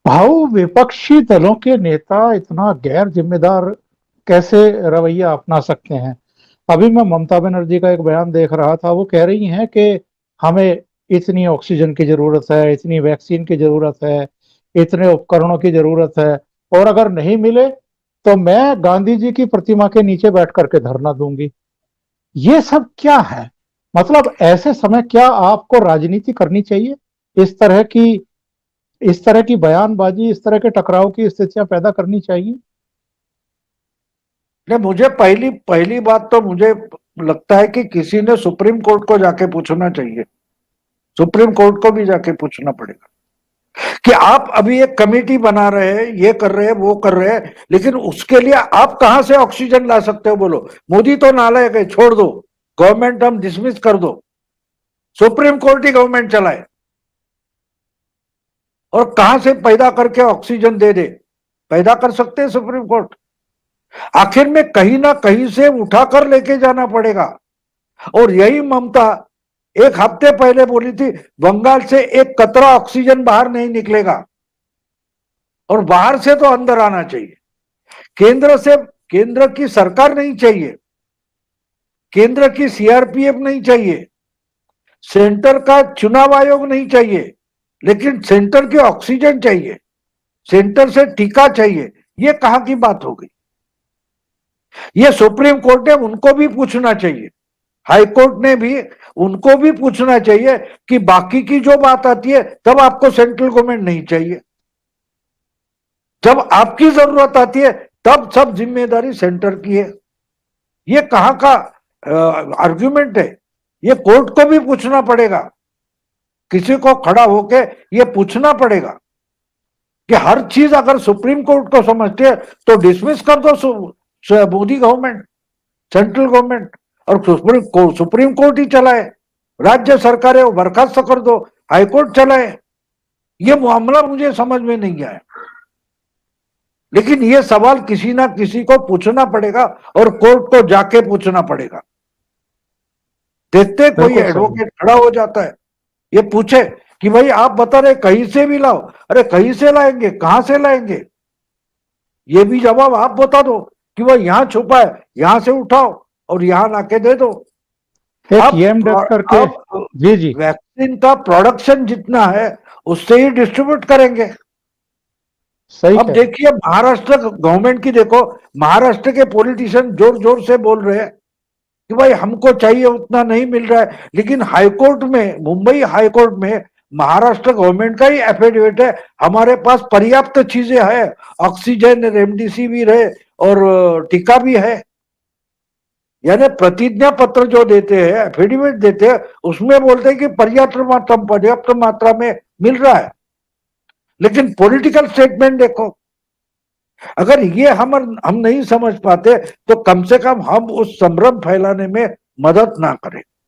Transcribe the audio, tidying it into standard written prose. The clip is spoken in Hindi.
भाऊ, विपक्षी दलों के नेता इतना गैर जिम्मेदार कैसे रवैया अपना सकते हैं? अभी मैं ममता बनर्जी का एक बयान देख रहा था। वो कह रही हैं कि हमें इतनी ऑक्सीजन की जरूरत है, इतनी वैक्सीन की जरूरत है, इतने उपकरणों की जरूरत है, और अगर नहीं मिले तो मैं गांधी जी की प्रतिमा के नीचे बैठ करके धरना दूंगी। ये सब क्या है? मतलब ऐसे समय क्या आपको राजनीति करनी चाहिए? इस तरह की इस तरह की बयानबाजी, इस तरह के टकराव की स्थितियां पैदा करनी चाहिए? नहीं, मुझे पहली पहली बात तो मुझे लगता है कि किसी ने सुप्रीम कोर्ट को जाके पूछना चाहिए। सुप्रीम कोर्ट को भी जाके पूछना पड़ेगा कि आप अभी एक कमेटी बना रहे हैं, ये कर रहे हैं, वो कर रहे हैं, लेकिन उसके लिए आप कहां से ऑक्सीजन ला सकते हो? बोलो। मोदी तो नालायक है, छोड़ दो, गवर्नमेंट हम डिसमिस कर दो, सुप्रीम कोर्ट ही गवर्नमेंट चलाए, और कहां से पैदा करके ऑक्सीजन दे दे? पैदा कर सकते हैं सुप्रीम कोर्ट? आखिर में कहीं ना कहीं से उठाकर लेके जाना पड़ेगा। और यही ममता एक हफ्ते पहले बोली थी, बंगाल से एक कतरा ऑक्सीजन बाहर नहीं निकलेगा, और बाहर से तो अंदर आना चाहिए। केंद्र से, केंद्र की सरकार नहीं चाहिए, केंद्र की सीआरपीएफ नहीं चाहिए, सेंटर का चुनाव आयोग नहीं चाहिए, लेकिन सेंटर की ऑक्सीजन चाहिए, सेंटर से टीका चाहिए। ये कहां की बात हो गई? ये सुप्रीम कोर्ट ने उनको भी पूछना चाहिए, हाई कोर्ट ने भी उनको भी पूछना चाहिए कि बाकी की जो बात आती है तब आपको सेंट्रल गवर्नमेंट नहीं चाहिए, जब आपकी जरूरत आती है तब सब जिम्मेदारी सेंटर की है। ये कहां का आर्ग्यूमेंट है? ये कोर्ट को भी पूछना पड़ेगा, किसी को खड़ा होके ये पूछना पड़ेगा कि हर चीज अगर सुप्रीम कोर्ट को समझते हैं तो डिसमिस कर दो मोदी गवर्नमेंट, सेंट्रल गवर्नमेंट, और सुप्रीम कोर्ट ही चलाए। राज्य सरकार है वो बर्खास्त कर दो, हाईकोर्ट चलाए। ये मामला मुझे समझ में नहीं आया, लेकिन ये सवाल किसी ना किसी को पूछना पड़ेगा और कोर्ट को जाके पूछना पड़ेगा। देखते कोई बिल्कुल सही। एडवोकेट खड़ा हो जाता है, ये पूछे कि भाई आप बता रहे कहीं से भी लाओ। अरे कहीं से लाएंगे, कहां से लाएंगे? ये भी जवाब आप बता दो कि भाई यहां छुपा है, यहां से उठाओ और यहां लाके दे दो। एक अब येमडेट करके। अब जी जी। वैक्सीन का प्रोडक्शन जितना है उससे ही डिस्ट्रीब्यूट करेंगे। सही अब कह रहे देखिए महाराष्ट्र गवर्नमेंट की, देखो महाराष्ट्र के पॉलिटिशियन जोर जोर से बोल रहे हैं कि भाई हमको चाहिए उतना नहीं मिल रहा है, लेकिन हाईकोर्ट में, मुंबई हाईकोर्ट में महाराष्ट्र गवर्नमेंट का ही एफिडेविट है, हमारे पास पर्याप्त चीजें हैं, ऑक्सीजन, रेमडेसिविर है और टीका भी है। यानी प्रतिज्ञा पत्र जो देते हैं, एफिडेविट देते हैं, उसमें बोलते हैं कि पर्याप्त मात्रा में मिल रहा है। लेकिन पॉलिटिकल स्टेटमेंट देखो, अगर ये हम नहीं समझ पाते तो कम से कम हम उस संभ्रम फैलाने में मदद ना करें।